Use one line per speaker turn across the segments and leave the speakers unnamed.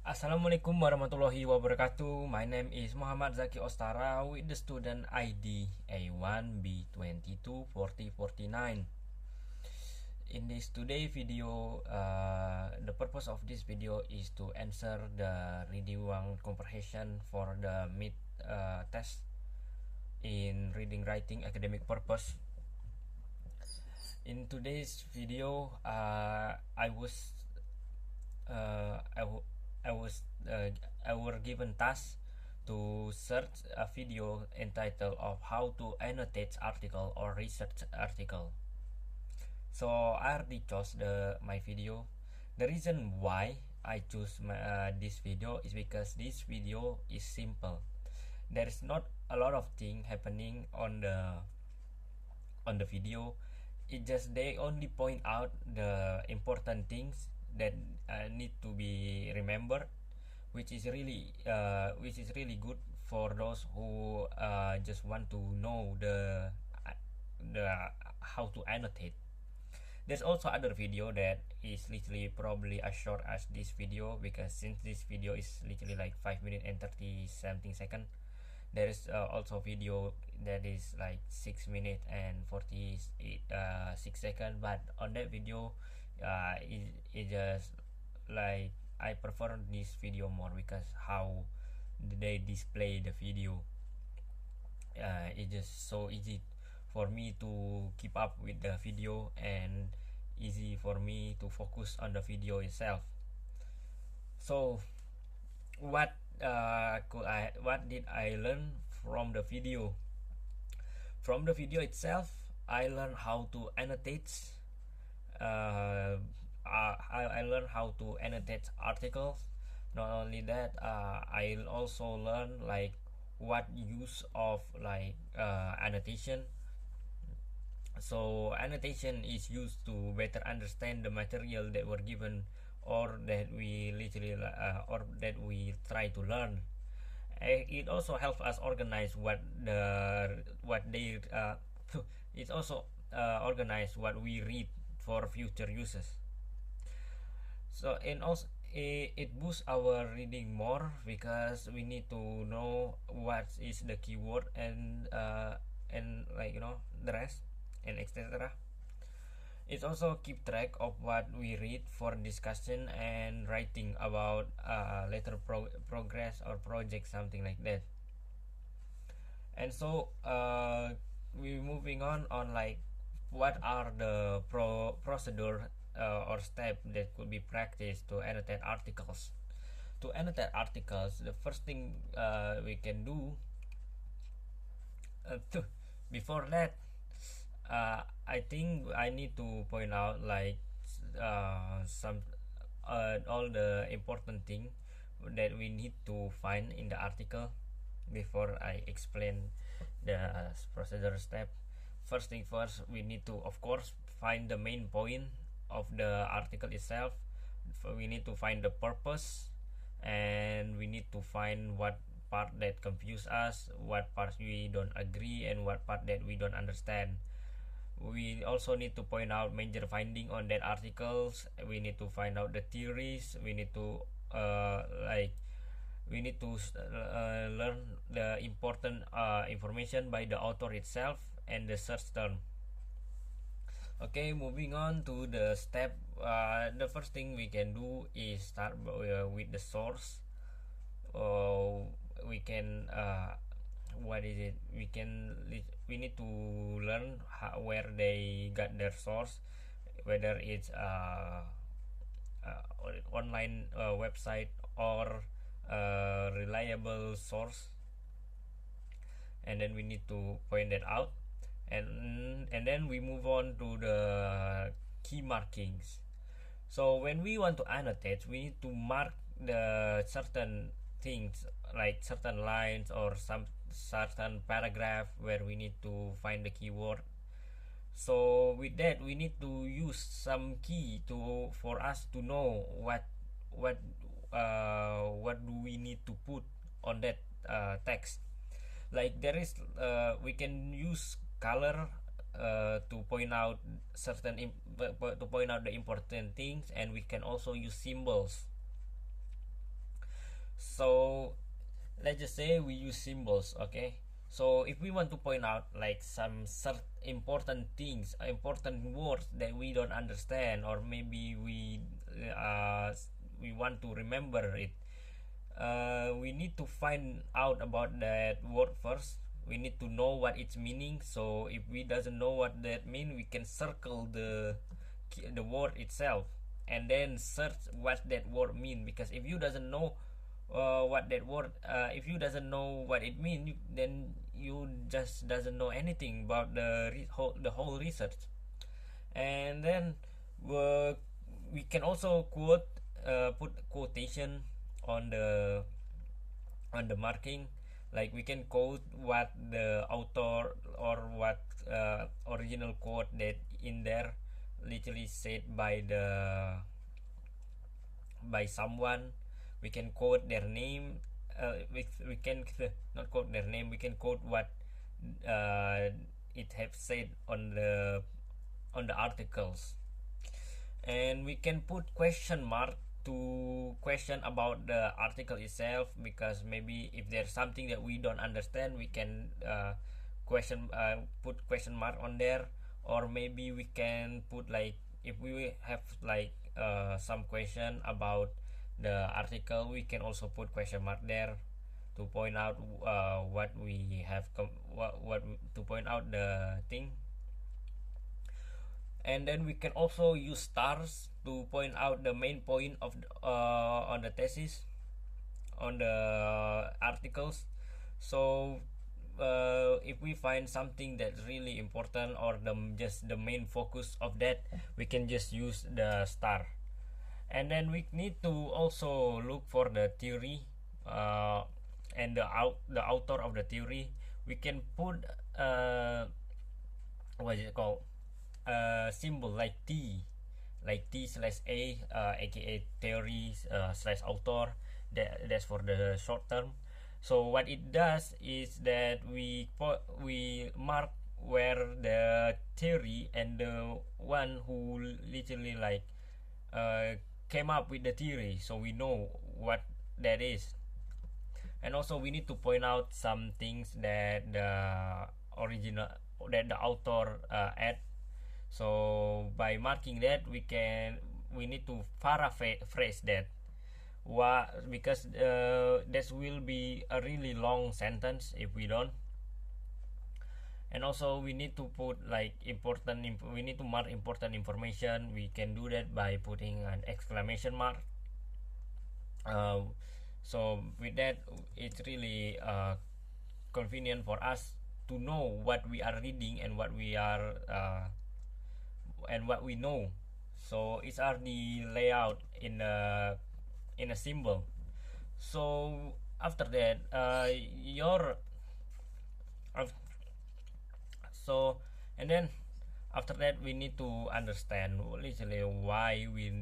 Assalamualaikum warahmatullahi wabarakatuh. My name is Muhammad Zaki Ostara with the student ID A1B224049. In this today video, the purpose of this video is to answer the reading one comprehension for the mid test in reading writing academic purpose. In today's video, I was uh, I, w- I was I were given task to search a video entitled of how to annotate article or research article. So I already chose my video. The reason why I choose this video is because this video is simple. There is not a lot of thing happening on the video. It just they only point out the important things that need to be remembered, which is really good for those who just want to know the how to annotate. There's also other video that is literally probably as short as this video, because since this video is literally like 5 minutes and 30 something second, there is also video that is like 6 minutes and 46 seconds. But on that video, it just like I prefer this video more because how they display the video. It's just so easy for me to keep up with the video and easy for me to focus on the video itself. So what did I learn from the video? From the video itself, I learned how to annotate. I learned how to annotate articles. Not only that, I also learn like what use of like annotation. So annotation is used to better understand the material that were given, or that we literally or that we try to learn. It also helps us organize what they it also organize what we read for future uses. So and also it boosts our reading more because we need to know what is the keyword and like the rest and etc. It also keep track of what we read for discussion and writing about later progress or project, something like that. And so we moving on like what are the procedure or step that could be practiced to annotate articles. To annotate articles, the first thing we can do before that, I think I need to point out like some all the important thing that we need to find in the article before I explain the procedure step. First thing first, we need to of course find the main point of the article itself. We need to find the purpose, and we need to find what part that confuse us, what parts we don't agree, and what part that we don't understand. We also need to point out major finding on that articles. We need to find out the theories. We need to learn the important information by the author itself and the search term. Okay, moving on to the step. The first thing we can do is start with the source. We can what is it? We need to learn where they got their source, whether it's online website or reliable source, and then we need to point that out, and then we move on to the key markings. So when we want to annotate, we need to mark the certain things like certain lines or some certain paragraph where we need to find the keyword. So with that, we need to use some key to for us to know what what do we need to put on that text. Like there is we can use color to point out to point out the important things, and we can also use symbols. So let's just say we use symbols, okay? So if we want to point out like some certain important things, important words that we don't understand, or maybe uh, we want to remember it, we need to find out about that word first. We need to know what its meaning. So if we doesn't know what that mean, we can circle the word itself and then search what that word mean. Because if you doesn't know what that word, if you doesn't know what it mean, then you just doesn't know anything about the whole research. And then uh, we can also put quotation on the marking, like we can quote what the author or what original quote that in there literally said by someone. We can quote their name. We can not quote their name, we can quote what it have said on the articles. And we can put question mark to question about the article itself, because maybe if there's something that we don't understand, we can put question mark on there. Or maybe we can put like, if we have like some question about the article, we can also put question mark there to point out what we have what to point out the thing. And then we can also use stars to point out the main point of on the thesis, on the articles. So if we find something that's really important, or just the main focus of that, we can just use the star. And then we need to also look for the theory, and the author of the theory. We can put what is it called, symbol like T slash A, aka theory slash author. That's for the short term. So what it does is that we mark where the theory and the one who literally like came up with the theory, so we know what that is. And also we need to point out some things that original that the author add. So by marking that, we need to paraphrase that. Because this will be a really long sentence if we don't. And also we need to put like we need to mark important information. We can do that by putting an exclamation mark. So with that, it's really convenient for us to know what we are reading and what we are and what we know. So it's are the layout in a symbol. So after that, your so and then after that, we need to understand literally why we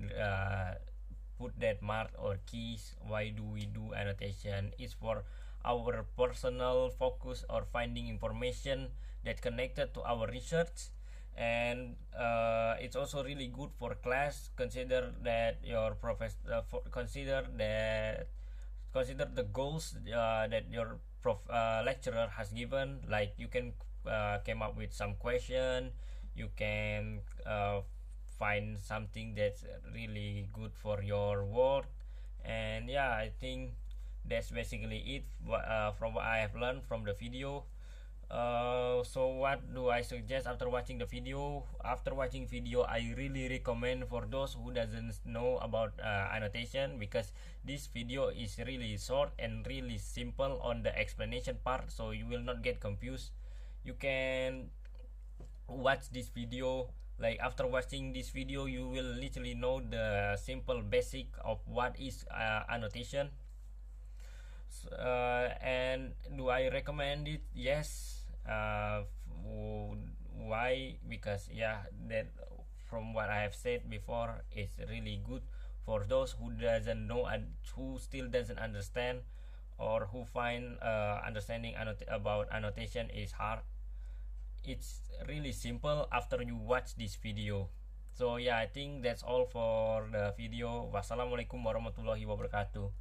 put that mark or keys. Why do we do annotation? It's for our personal focus or finding information that connected to our research. And it's also really good for class. Consider that your consider the goals that your lecturer has given. Like you can came up with some question. You can find something that's really good for your work. And yeah, I think that's basically it from what I have learned from the video. So what do I suggest after watching the video? After watching video, I really recommend for those who doesn't know about annotation, because this video is really short and really simple on the explanation part, so you will not get confused. You can watch this video. Like after watching this video, you will literally know the simple basic of what is annotation. And do I recommend it? Yes. Why? Because yeah, that from what I have said before, it's really good for those who doesn't know and who still doesn't understand, or who find understanding about annotation is hard. It's really simple after you watch this video. So yeah, I think that's all for the video. Wassalamualaikum warahmatullahi wabarakatuh.